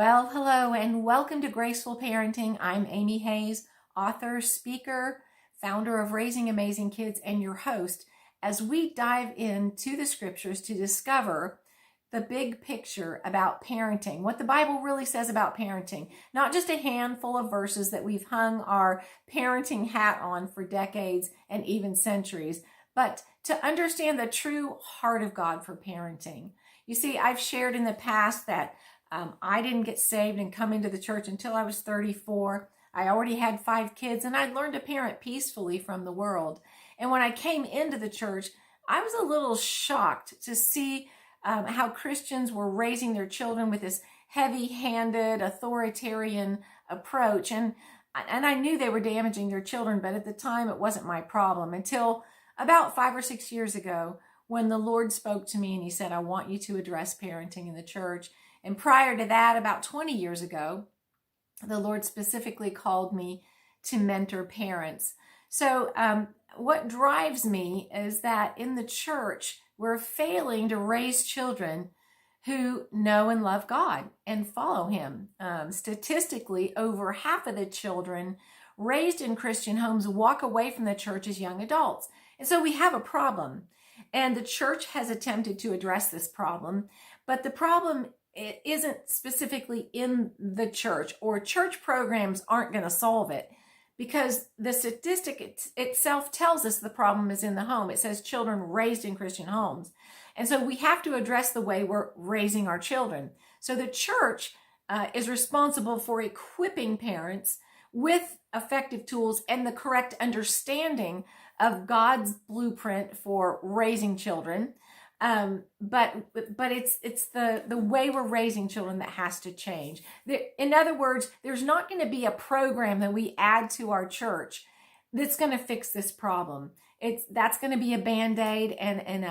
Well, hello and welcome to Graceful Parenting. I'm Amy Hayes, author, speaker, founder of Raising Amazing Kids, and your host as we dive into the scriptures to discover the big picture about parenting, what the Bible really says about parenting, not just a handful of verses that we've hung our parenting hat on for decades and even centuries, but to understand the true heart of God for parenting. You see, I've shared in the past that I didn't get saved and come into the church until I was 34. I already had 5 kids and I'd learned to parent peacefully from the world. And when I came into the church, I was a little shocked to see how Christians were raising their children with this heavy-handed, authoritarian approach. And I knew they were damaging their children, but at the time it wasn't my problem until about 5 or 6 years ago when the Lord spoke to me and he said, I want you to address parenting in the church. And prior to that, about 20 years ago, the Lord specifically called me to mentor parents. So what drives me is that in the church, we're failing to raise children who know and love God and follow Him. Statistically, over half of the children raised in Christian homes walk away from the church as young adults. And so we have a problem. And the church has attempted to address this problem, but the problem it isn't specifically in the church, or church programs aren't going to solve it, because the statistic itself tells us the problem is in the home. It says children raised in Christian homes. And so we have to address the way we're raising our children. So the church is responsible for equipping parents with effective tools and the correct understanding of God's blueprint for raising children. But it's the way we're raising children that has to change. In other words, there's not going to be a program that we add to our church that's going to fix this problem. That's going to be a Band-Aid and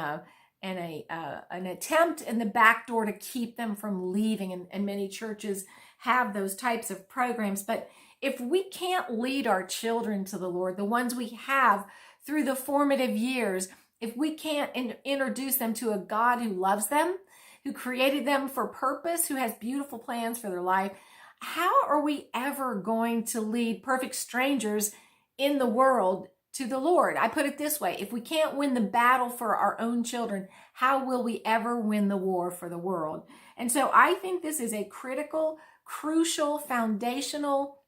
an attempt in the back door to keep them from leaving. And many churches have those types of programs. But if we can't lead our children to the Lord, the ones we have through the formative years, if we can't introduce them to a God who loves them, who created them for purpose, who has beautiful plans for their life, how are we ever going to lead perfect strangers in the world to the Lord? I put it this way: if we can't win the battle for our own children, how will we ever win the war for the world? And so I think this is a critical, crucial, foundational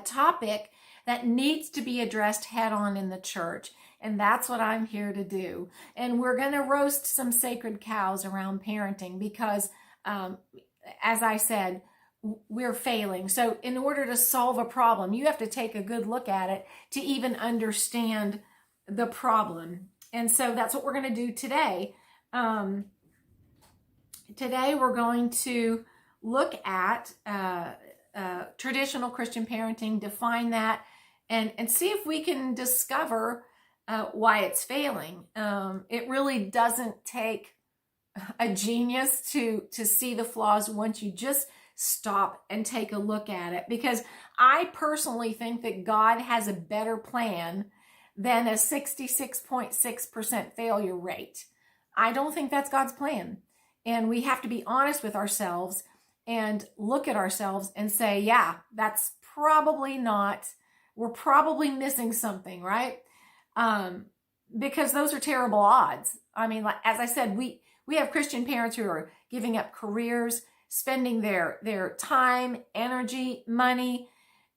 topic that needs to be addressed head on in the church. And that's what I'm here to do. And we're going to roast some sacred cows around parenting because, as I said, we're failing. So in order to solve a problem, you have to take a good look at it to even understand the problem. And so that's what we're going to do today. Today we're going to look at traditional Christian parenting, define that, and see if we can discover why it's failing. It really doesn't take a genius to see the flaws once you just stop and take a look at it. Because I personally think that God has a better plan than a 66.6% failure rate. I don't think that's God's plan. And we have to be honest with ourselves and look at ourselves and say, yeah, that's probably not, we're probably missing something, right? Because those are terrible odds. I mean, like, as I said, we have Christian parents who are giving up careers, spending their time, energy, money,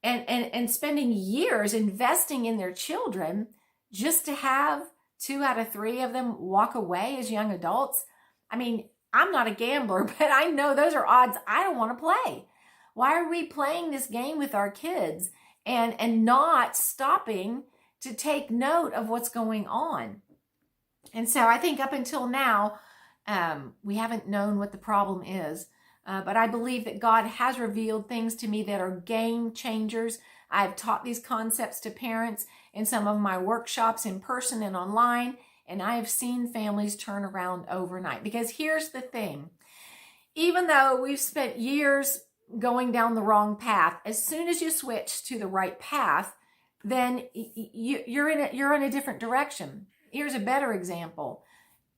and spending years investing in their children just to have 2 out of 3 of them walk away as young adults. I mean, I'm not a gambler, but I know those are odds I don't want to play. Why are we playing this game with our kids and not stopping to take note of what's going on? And so I think up until now, we haven't known what the problem is. But I believe that God has revealed things to me that are game changers. I've taught these concepts to parents in some of my workshops in person and online, and I have seen families turn around overnight. Because here's the thing: even though we've spent years going down the wrong path, as soon as you switch to the right path, then you're in a different direction. Here's a better example: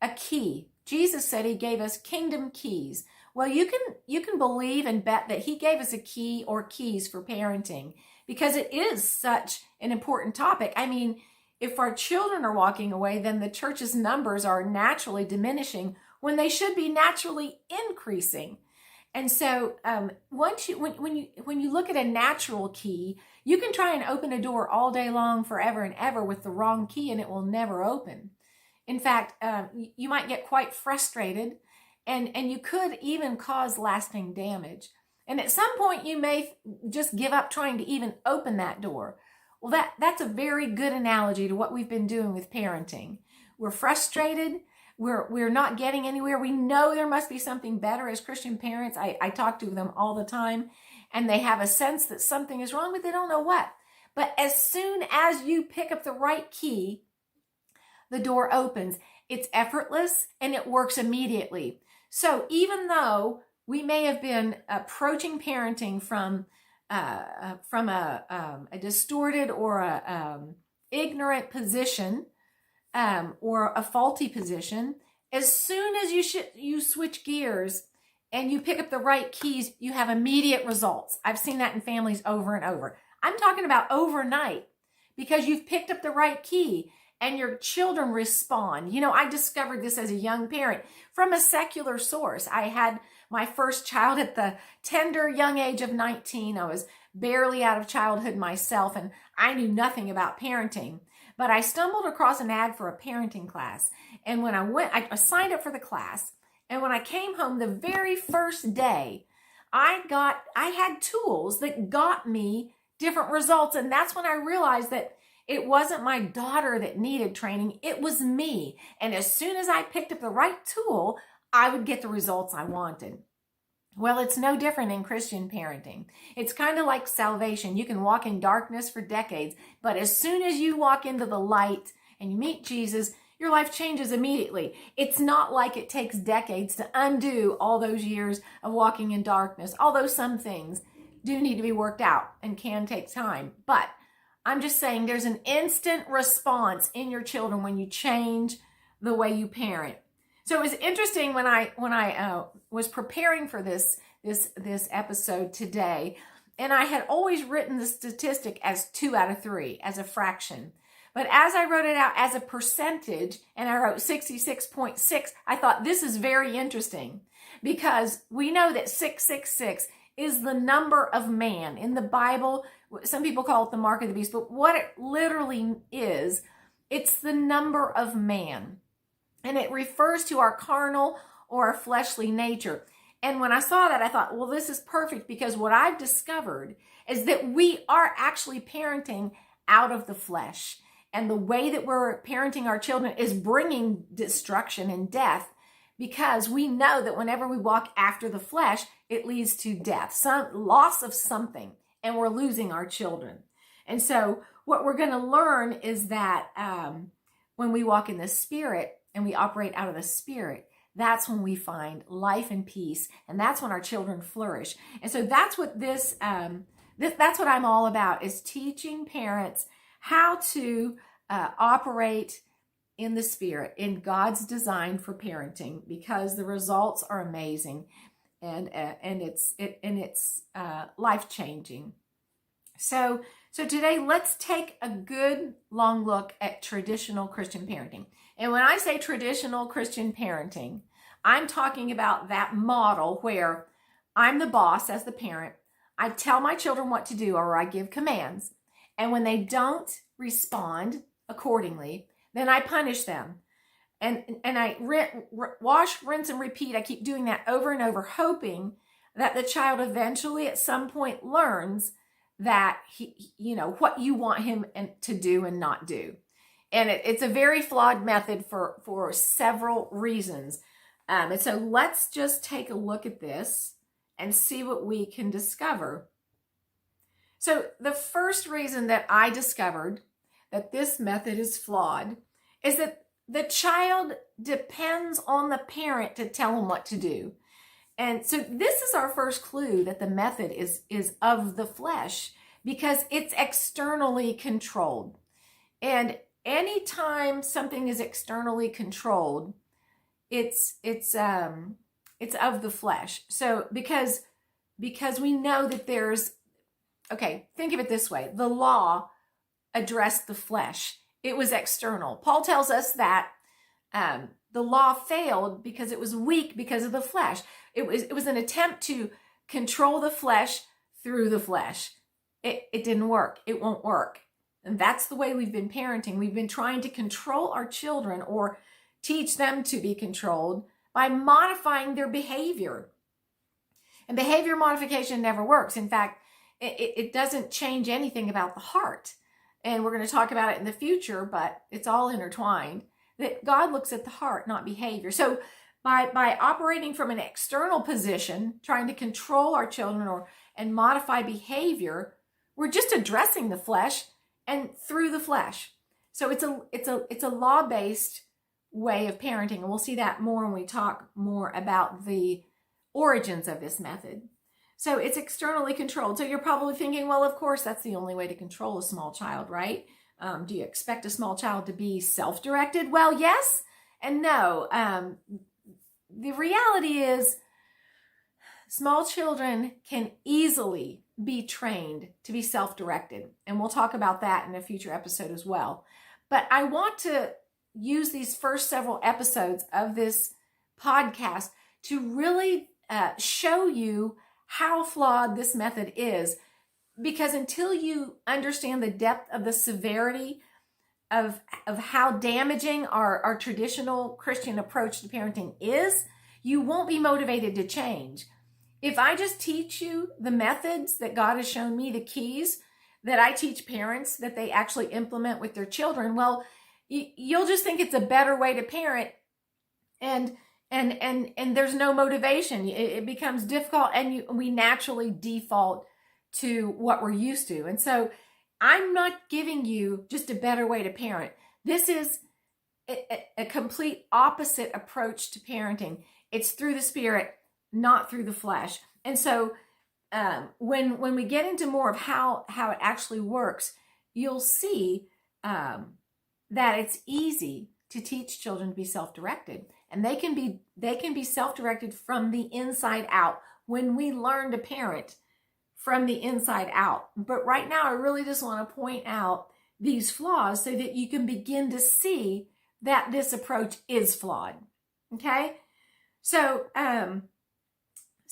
a key. Jesus said he gave us kingdom keys. Well, you can believe and bet that he gave us a key or keys for parenting because it is such an important topic. I mean, if our children are walking away, then the church's numbers are naturally diminishing when they should be naturally increasing. And so once you when you look at a natural key, you can try and open a door all day long, forever and ever, with the wrong key, and it will never open. In fact, you might get quite frustrated, and you could even cause lasting damage. And at some point, you may just give up trying to even open that door. Well, that's a very good analogy to what we've been doing with parenting. We're frustrated. We're not getting anywhere. We know there must be something better as Christian parents. I talk to them all the time, and they have a sense that something is wrong, but they don't know what. But as soon as you pick up the right key, the door opens. It's effortless and it works immediately. So even though we may have been approaching parenting from a distorted or a ignorant position, or a faulty position, as soon as you switch gears and you pick up the right keys, you have immediate results. I've seen that in families over and over. I'm talking about overnight, because you've picked up the right key and your children respond. You know, I discovered this as a young parent from a secular source. I had my first child at the tender young age of 19. I was barely out of childhood myself, and I knew nothing about parenting. But I stumbled across an ad for a parenting class. And when I signed up for the class. And when I came home the very first day, I had tools that got me different results. And that's when I realized that it wasn't my daughter that needed training. It was me. And as soon as I picked up the right tool, I would get the results I wanted. Well, it's no different in Christian parenting. It's kind of like salvation. You can walk in darkness for decades, but as soon as you walk into the light and you meet Jesus, your life changes immediately. It's not like it takes decades to undo all those years of walking in darkness, although some things do need to be worked out and can take time. But I'm just saying there's an instant response in your children when you change the way you parent. So it was interesting when I was preparing for this episode today, and I had always written the statistic as 2 out of 3 as a fraction. But as I wrote it out as a percentage, and I wrote 66.6, I thought this is very interesting, because we know that 666 is the number of man. In the Bible, some people call it the mark of the beast, but what it literally is, it's the number of man. And it refers to our carnal or our fleshly nature. And when I saw that, I thought, well, this is perfect, because what I've discovered is that we are actually parenting out of the flesh. And the way that we're parenting our children is bringing destruction and death, because we know that whenever we walk after the flesh, it leads to death, some loss of something, and we're losing our children. And so what we're going to learn is that when we walk in the Spirit, and we operate out of the Spirit, that's when we find life and peace, and that's when our children flourish. And so that's what that's what I'm all about, is teaching parents how to operate in the Spirit, in God's design for parenting, because the results are amazing, and it's life-changing. So today, let's take a good long look at traditional Christian parenting. And when I say traditional Christian parenting, I'm talking about that model where I'm the boss as the parent. I tell my children what to do, or I give commands. And when they don't respond accordingly, then I punish them. And I wash, rinse, and repeat. I keep doing that over and over, hoping that the child eventually at some point learns that what you want him to do and not do. And it's a very flawed method for several reasons. And so let's just take a look at this and see what we can discover. So the first reason that I discovered that this method is flawed is that the child depends on the parent to tell him what to do. And so this is our first clue that the method is of the flesh, because it's externally controlled. And anytime something is externally controlled, it's It's of the flesh. So because we know that there's, okay, think of it this way. The law addressed the flesh. It was external. Paul tells us that the law failed because it was weak because of the flesh. It was an attempt to control the flesh through the flesh. It didn't work. It won't work. And that's the way we've been parenting. We've been trying to control our children or teach them to be controlled by modifying their behavior. And behavior modification never works. In fact, it doesn't change anything about the heart. And we're going to talk about it in the future, but it's all intertwined. That God looks at the heart, not behavior. So by operating from an external position, trying to control our children and modify behavior, we're just addressing the flesh and through the flesh. So it's a law-based way of parenting, and we'll see that more when we talk more about the origins of this method. So it's externally controlled. So you're probably thinking, well, of course, that's the only way to control a small child, right? Do you expect a small child to be self-directed? Well, yes and no. The reality is small children can easily be trained to be self-directed. And we'll talk about that in a future episode as well. But I want to use these first several episodes of this podcast to really show you how flawed this method is. Because until you understand the depth of the severity of how damaging our traditional Christian approach to parenting is, you won't be motivated to change. If I just teach you the methods that God has shown me, the keys that I teach parents that they actually implement with their children, well, you'll just think it's a better way to parent, and there's no motivation. It becomes difficult, and we naturally default to what we're used to. And so I'm not giving you just a better way to parent. This is a complete opposite approach to parenting. It's through the Spirit, not through the flesh. And so when we get into more of how it actually works, you'll see that it's easy to teach children to be self-directed. And they can be self-directed from the inside out when we learn to parent from the inside out. But right now, I really just want to point out these flaws so that you can begin to see that this approach is flawed. Okay? So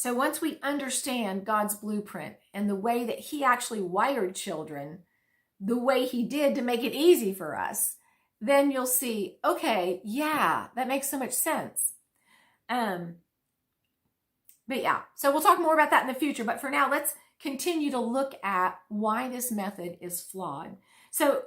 once we understand God's blueprint and the way that He actually wired children, the way He did to make it easy for us, then you'll see, okay, yeah, that makes so much sense. But yeah, so we'll talk more about that in the future. But for now, let's continue to look at why this method is flawed. So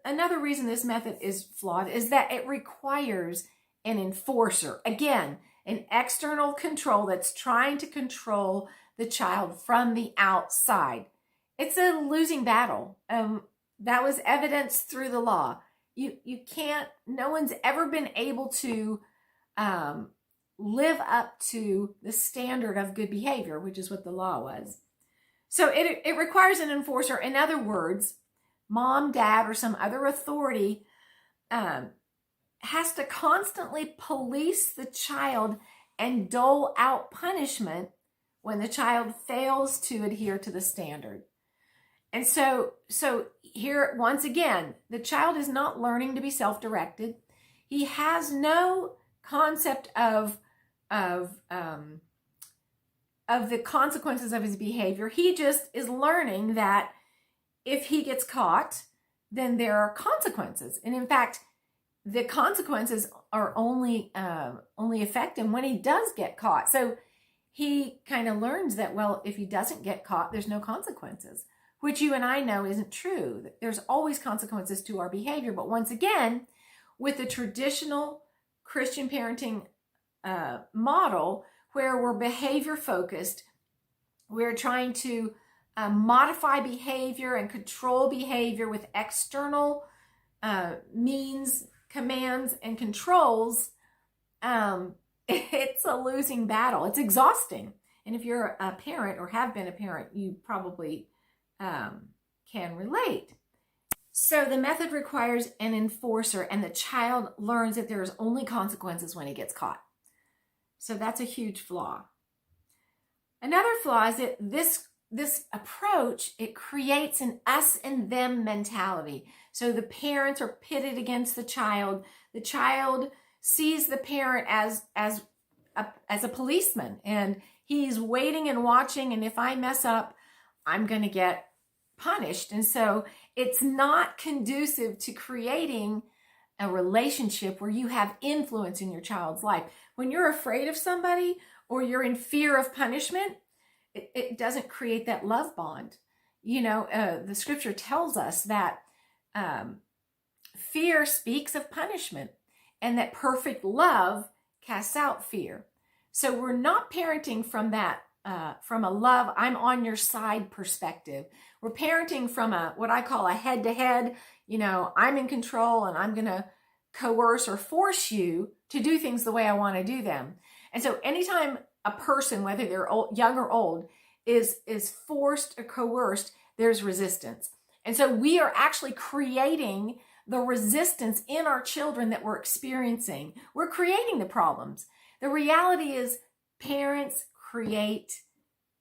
another reason this method is flawed is that it requires an enforcer. Again, an external control that's trying to control the child from the outside. It's a losing battle. That was evidenced through the law. You can't, no one's ever been able to live up to the standard of good behavior, which is what the law was. So it requires an enforcer. In other words, mom, dad, or some other authority has to constantly police the child and dole out punishment when the child fails to adhere to the standard. And so here, once again, the child is not learning to be self-directed. He has no concept of the consequences of his behavior. He just is learning that if he gets caught, then there are consequences. And in fact, the consequences are only affect him when he does get caught. So he kind of learns that, well, if he doesn't get caught, there's no consequences, which you and I know isn't true. There's always consequences to our behavior. But once again, with the traditional Christian parenting model, where we're behavior focused, we're trying to modify behavior and control behavior with external means, commands, and controls. It's a losing battle. It's exhausting. And if you're a parent or have been a parent, you probably can relate. So the method requires an enforcer, and the child learns that there's only consequences when he gets caught. So that's a huge flaw. Another flaw is that this approach, it creates an us and them mentality. So the parents are pitted against the child. The child sees the parent as a policeman, and he's waiting and watching, and if I mess up, I'm going to get punished. And so it's not conducive to creating a relationship where you have influence in your child's life. When you're afraid of somebody or you're in fear of punishment, it doesn't create that love bond. The scripture tells us that fear speaks of punishment, and that perfect love casts out fear. So we're not parenting from that, from a love, I'm on your side perspective. We're parenting from what I call a head-to-head, I'm in control and I'm going to coerce or force you to do things the way I want to do them. And so anytime a person, whether they're young or old, is forced or coerced, there's resistance. And so we are actually creating the resistance in our children that we're experiencing. We're creating the problems. The reality is parents create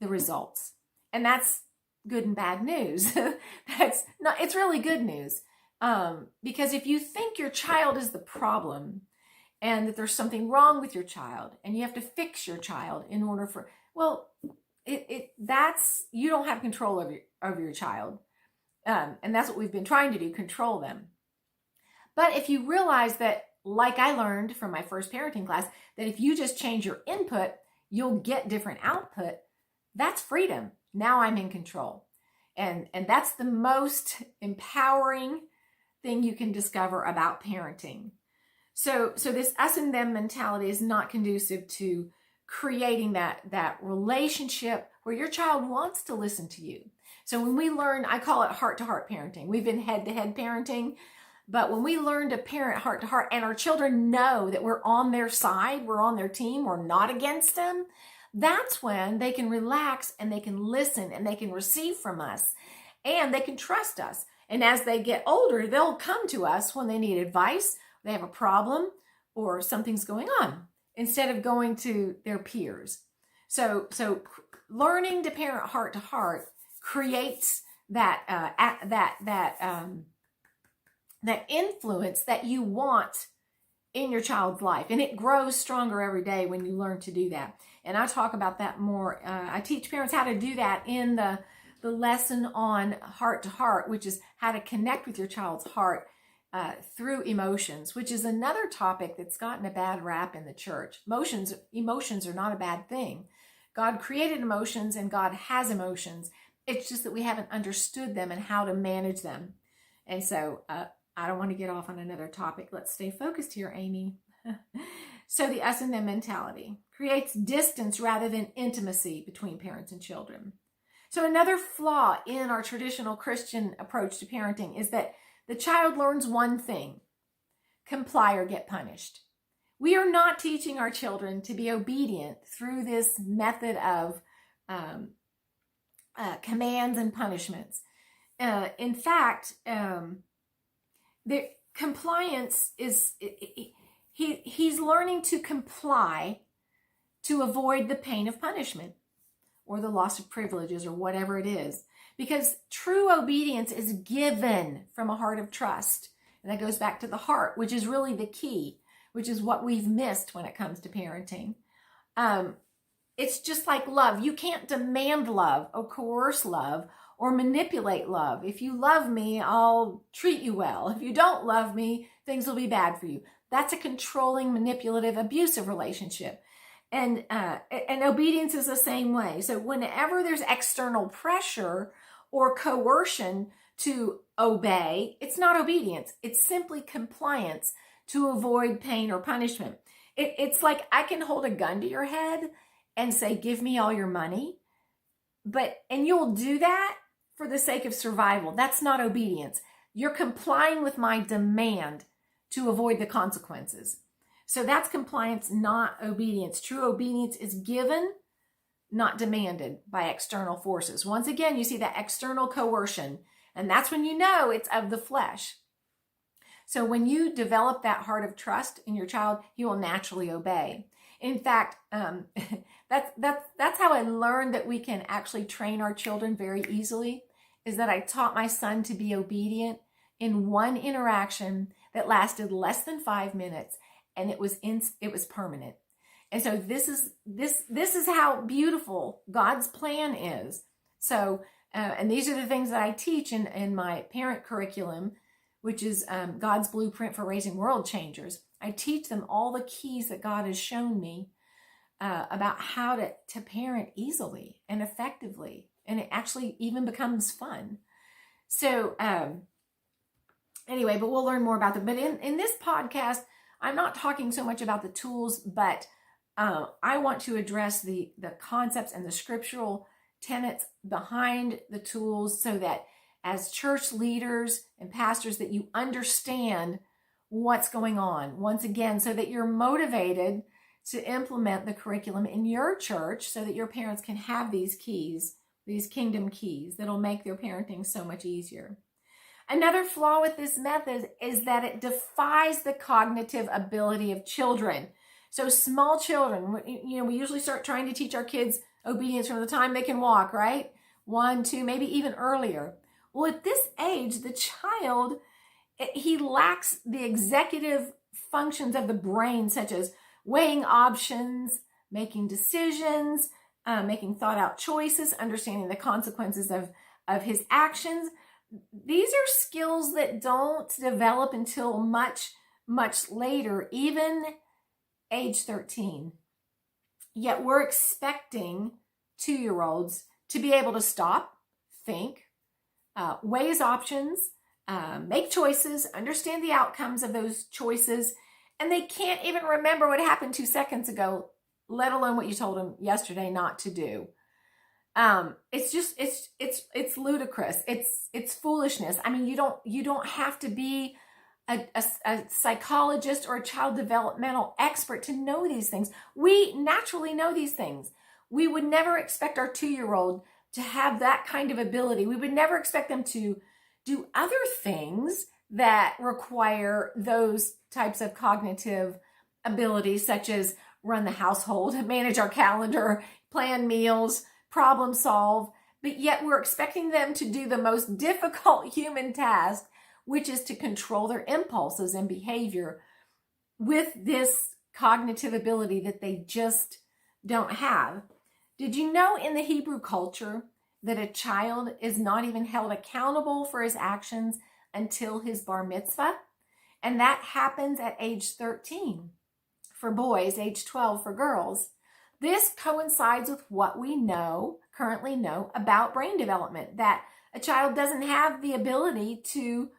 the results. And that's good and bad news. It's really good news. Because if you think your child is the problem and that there's something wrong with your child and you have to fix your child in order for, you don't have control over your child. And that's what we've been trying to do, control them. But if you realize that, like I learned from my first parenting class, that if you just change your input, you'll get different output, that's freedom. Now I'm in control. And that's the most empowering thing you can discover about parenting. So this us and them mentality is not conducive to creating that relationship where your child wants to listen to you. So when we learn, I call it heart-to-heart parenting. We've been head-to-head parenting, but when we learn to parent heart-to-heart and our children know that we're on their side, we're on their team, we're not against them, that's when they can relax and they can listen and they can receive from us and they can trust us. And as they get older, they'll come to us when they need advice, they have a problem, or something's going on, instead of going to their peers. So learning to parent heart to heart creates that influence that you want in your child's life, and it grows stronger every day when you learn to do that. And I talk about that more. I teach parents how to do that in the lesson on heart to heart, which is how to connect with your child's heart through emotions, which is another topic that's gotten a bad rap in the church. Emotions are not a bad thing. God created emotions and God has emotions. It's just that we haven't understood them and how to manage them. And so I don't want to get off on another topic. Let's stay focused here, Amy. So the us and them mentality creates distance rather than intimacy between parents and children. So another flaw in our traditional Christian approach to parenting is that the child learns one thing: comply or get punished. We are not teaching our children to be obedient through this method of commands and punishments. In fact, the compliance is, he's learning to comply to avoid the pain of punishment or the loss of privileges or whatever it is. Because true obedience is given from a heart of trust. And that goes back to the heart, which is really the key, which is what we've missed when it comes to parenting. It's just like love. You can't demand love or coerce love or manipulate love. If you love me, I'll treat you well. If you don't love me, things will be bad for you. That's a controlling, manipulative, abusive relationship. And obedience is the same way. So whenever there's external pressure or coercion to obey, it's not obedience. It's simply compliance to avoid pain or punishment. It's like I can hold a gun to your head and say, give me all your money. And you'll do that for the sake of survival. That's not obedience. You're complying with my demand to avoid the consequences. So that's compliance, not obedience. True obedience is given, not demanded by external forces. Once again, you see that external coercion, and that's when you know it's of the flesh. So when you develop that heart of trust in your child, he will naturally obey. In fact, that's how I learned that we can actually train our children very easily, is that I taught my son to be obedient in one interaction that lasted less than 5 minutes, and it was permanent. And so this is how beautiful God's plan is. So, and these are the things that I teach in my parent curriculum, which is God's blueprint for raising world changers. I teach them all the keys that God has shown me about how to parent easily and effectively. And it actually even becomes fun. So anyway, but we'll learn more about them. But in this podcast, I'm not talking so much about the tools, but I want to address the concepts and the scriptural tenets behind the tools, so that as church leaders and pastors, that you understand what's going on, once again, so that you're motivated to implement the curriculum in your church, so that your parents can have these keys, these kingdom keys that'll make their parenting so much easier. Another flaw with this method is that it defies the cognitive ability of children. So small children, we usually start trying to teach our kids obedience from the time they can walk, right? 1, 2, maybe even earlier. Well, at this age, the child, he lacks the executive functions of the brain, such as weighing options, making decisions, making thought-out choices, understanding the consequences of his actions. These are skills that don't develop until much, much later, even age 13. Yet we're expecting 2-year-olds to be able to stop, think, weigh his options, make choices, understand the outcomes of those choices, and they can't even remember what happened 2 seconds ago, let alone what you told them yesterday not to do. It's ludicrous. It's foolishness. I mean, you don't have to be a psychologist or a child developmental expert to know these things. We naturally know these things. We would never expect our 2-year-old to have that kind of ability. We would never expect them to do other things that require those types of cognitive abilities, such as run the household, manage our calendar, plan meals, problem solve. But yet we're expecting them to do the most difficult human task, which is to control their impulses and behavior with this cognitive ability that they just don't have. Did you know in the Hebrew culture that a child is not even held accountable for his actions until his bar mitzvah? And that happens at age 13 for boys, age 12 for girls. This coincides with what we currently know about brain development, that a child doesn't have the ability to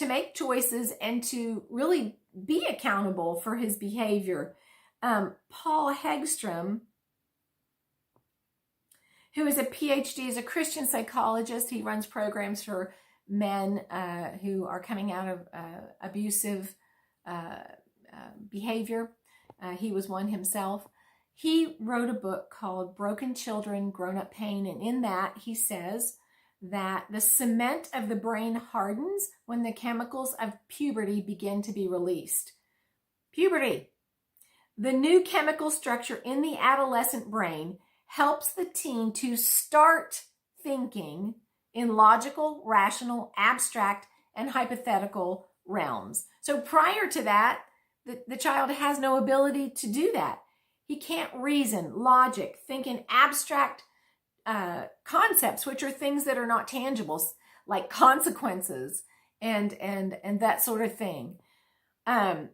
make choices and to really be accountable for his behavior. Paul Hegstrom, who is a PhD, is a Christian psychologist. He runs programs for men who are coming out of abusive behavior. He was one himself. He wrote a book called Broken Children, Grown-Up Pain, and in that he says that the cement of the brain hardens when the chemicals of puberty begin to be released. Puberty. The new chemical structure in the adolescent brain helps the teen to start thinking in logical, rational, abstract, and hypothetical realms. So prior to that, the child has no ability to do that. He can't reason, logic, think in abstract concepts, which are things that are not tangible, like consequences and that sort of thing. And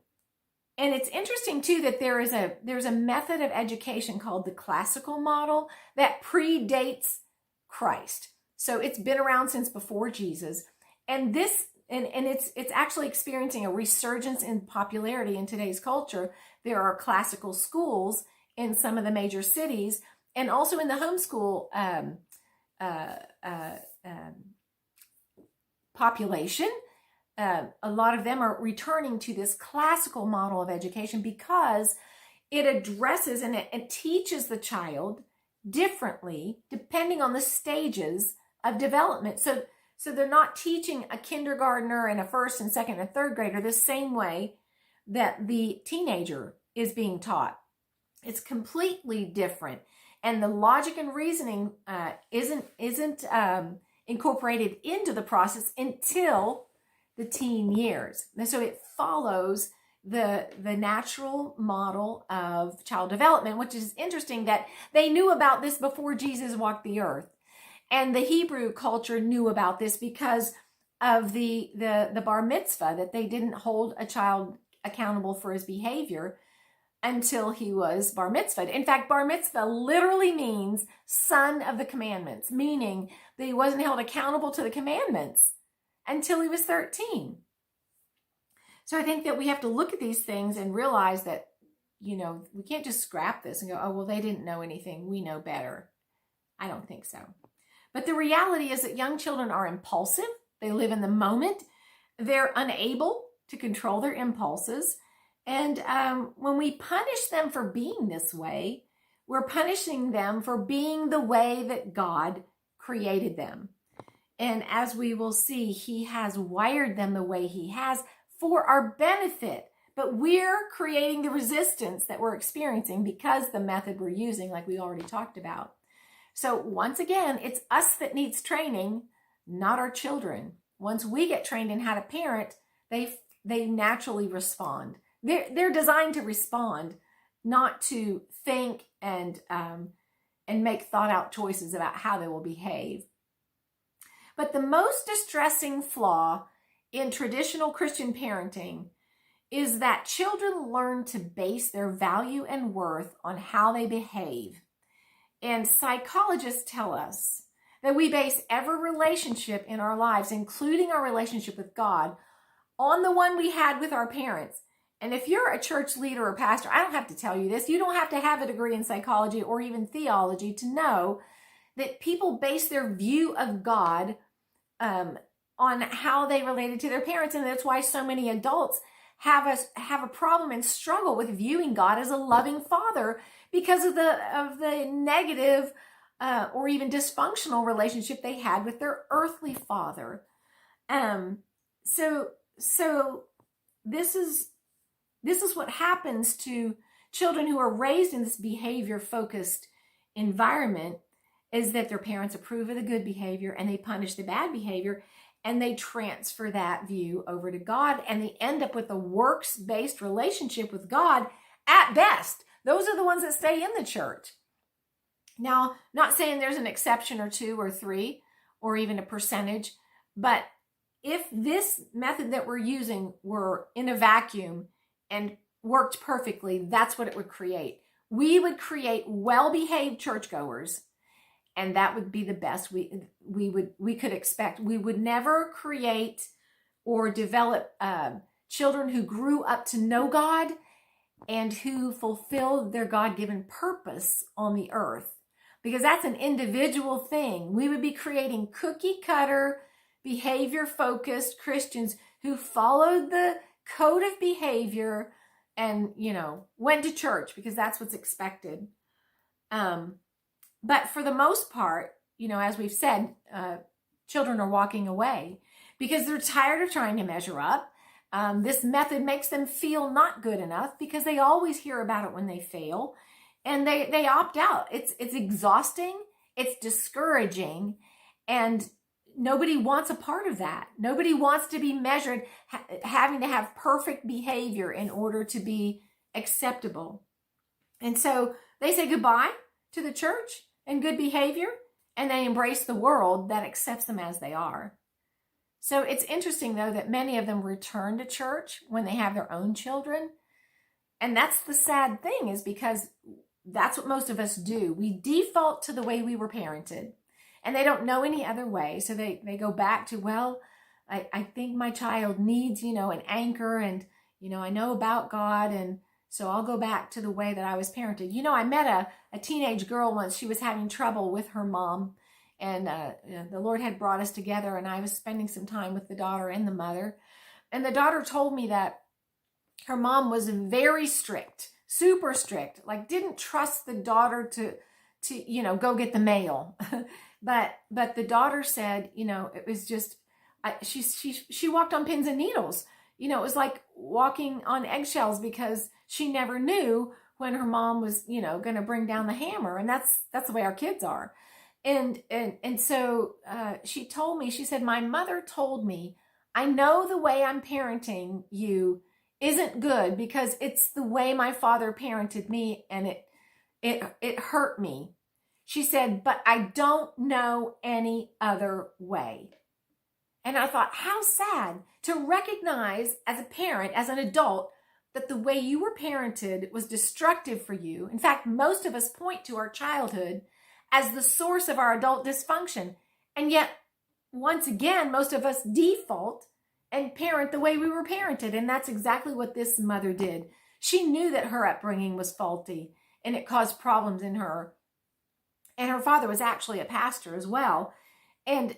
it's interesting too that there's a method of education called the classical model that predates Christ. So it's been around since before Jesus, and it's actually experiencing a resurgence in popularity in today's culture. There are classical schools in some of the major cities, and also in the homeschool population. A lot of them are returning to this classical model of education because it addresses and it teaches the child differently depending on the stages of development. So they're not teaching a kindergartner and a first and second and third grader the same way that the teenager is being taught. It's completely different. And the logic and reasoning isn't incorporated into the process until the teen years. And so it follows the natural model of child development, which is interesting that they knew about this before Jesus walked the earth. And the Hebrew culture knew about this because of the bar mitzvah, that they didn't hold a child accountable for his behavior until he was bar mitzvahed. In fact, bar mitzvah literally means son of the commandments, meaning that he wasn't held accountable to the commandments until he was 13. So I think that we have to look at these things and realize that, we can't just scrap this and go, oh, well, they didn't know anything. We know better. I don't think so. But the reality is that young children are impulsive. They live in the moment. They're unable to control their impulses. And when we punish them for being this way, we're punishing them for being the way that God created them. And as we will see, he has wired them the way he has for our benefit. But we're creating the resistance that we're experiencing because the method we're using, like we already talked about. So once again, it's us that needs training, not our children. Once we get trained in how to parent, they naturally respond. They're designed to respond, not to think and make thought out choices about how they will behave. But the most distressing flaw in traditional Christian parenting is that children learn to base their value and worth on how they behave. And psychologists tell us that we base every relationship in our lives, including our relationship with God, on the one we had with our parents. And if you're a church leader or pastor, I don't have to tell you this. You don't have to have a degree in psychology or even theology to know that people base their view of God on how they related to their parents. And that's why so many adults have a problem and struggle with viewing God as a loving father because of the negative or even dysfunctional relationship they had with their earthly father. So this is what happens to children who are raised in this behavior-focused environment, is that their parents approve of the good behavior and they punish the bad behavior, and they transfer that view over to God, and they end up with a works-based relationship with God at best. Those are the ones that stay in the church. Now, not saying there's an exception or two or three or even a percentage, but if this method that we're using were in a vacuum and worked perfectly, that's what it would create. We would create well-behaved churchgoers, and that would be the best we could expect. We would never create or develop children who grew up to know God and who fulfilled their God-given purpose on the earth, because that's an individual thing. We would be creating cookie-cutter, behavior-focused Christians who followed the code of behavior and, went to church because that's what's expected. But for the most part, as we've said, children are walking away because they're tired of trying to measure up. This method makes them feel not good enough because they always hear about it when they fail, and they opt out. It's exhausting, it's discouraging, and nobody wants a part of that. Nobody wants to be measured, having to have perfect behavior in order to be acceptable. And so they say goodbye to the church and good behavior, and they embrace the world that accepts them as they are. So it's interesting, though, that many of them return to church when they have their own children. And that's the sad thing, is because that's what most of us do. We default to the way we were parented, and they don't know any other way. So they go back to, well, I think my child needs, an anchor, and, I know about God, and so I'll go back to the way that I was parented. I met a teenage girl once. She was having trouble with her mom, and the Lord had brought us together, and I was spending some time with the daughter and the mother. And the daughter told me that her mom was very strict, super strict, like didn't trust the daughter to go get the mail. but the daughter said, it was just, she walked on pins and needles. it was like walking on eggshells because she never knew when her mom was, going to bring down the hammer. And that's the way our kids are. And so she told me, she said, my mother told me, I know the way I'm parenting you isn't good because it's the way my father parented me, and it hurt me. She said, but I don't know any other way. And I thought, how sad to recognize as a parent, as an adult, that the way you were parented was destructive for you. In fact, most of us point to our childhood as the source of our adult dysfunction. And yet, once again, most of us default and parent the way we were parented. And that's exactly what this mother did. She knew that her upbringing was faulty and it caused problems in her. And her father was actually a pastor as well. And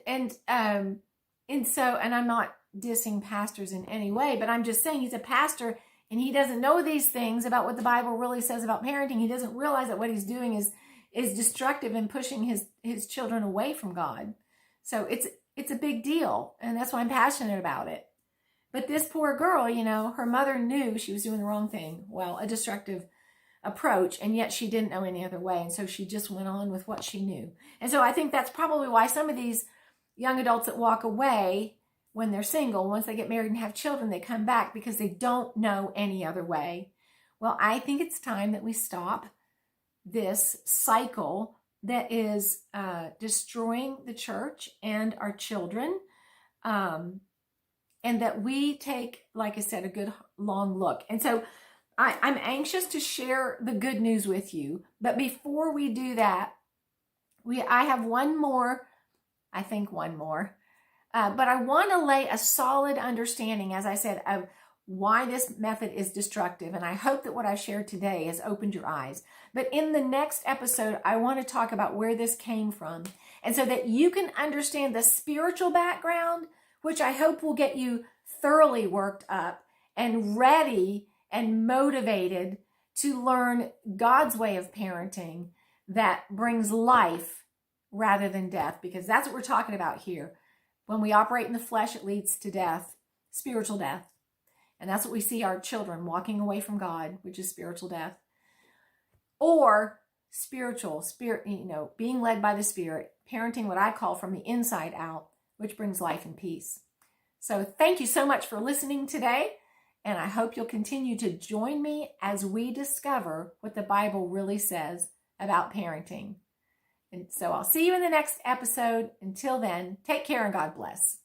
so, and I'm not dissing pastors in any way, but I'm just saying he's a pastor and he doesn't know these things about what the Bible really says about parenting. He doesn't realize that what he's doing is destructive and pushing his children away from God. So it's a big deal. And that's why I'm passionate about it. But this poor girl, her mother knew she was doing the wrong thing. Well, a destructive approach, and yet she didn't know any other way. And so she just went on with what she knew. And so I think that's probably why some of these young adults that walk away when they're single, once they get married and have children, they come back because they don't know any other way. Well, I think it's time that we stop this cycle that is destroying the church and our children, and that we take, like I said, a good long look. And so I'm anxious to share the good news with you. But before we do that, I have one more. But I want to lay a solid understanding, as I said, of why this method is destructive. And I hope that what I've shared today has opened your eyes. But in the next episode, I want to talk about where this came from. And so that you can understand the spiritual background, which I hope will get you thoroughly worked up and ready and motivated to learn God's way of parenting that brings life rather than death, because that's what we're talking about here. When we operate in the flesh, it leads to death, spiritual death. And that's what we see our children walking away from God, which is spiritual death. Or being led by the Spirit, parenting what I call from the inside out, which brings life and peace. So thank you so much for listening today. And I hope you'll continue to join me as we discover what the Bible really says about parenting. And so I'll see you in the next episode. Until then, take care and God bless.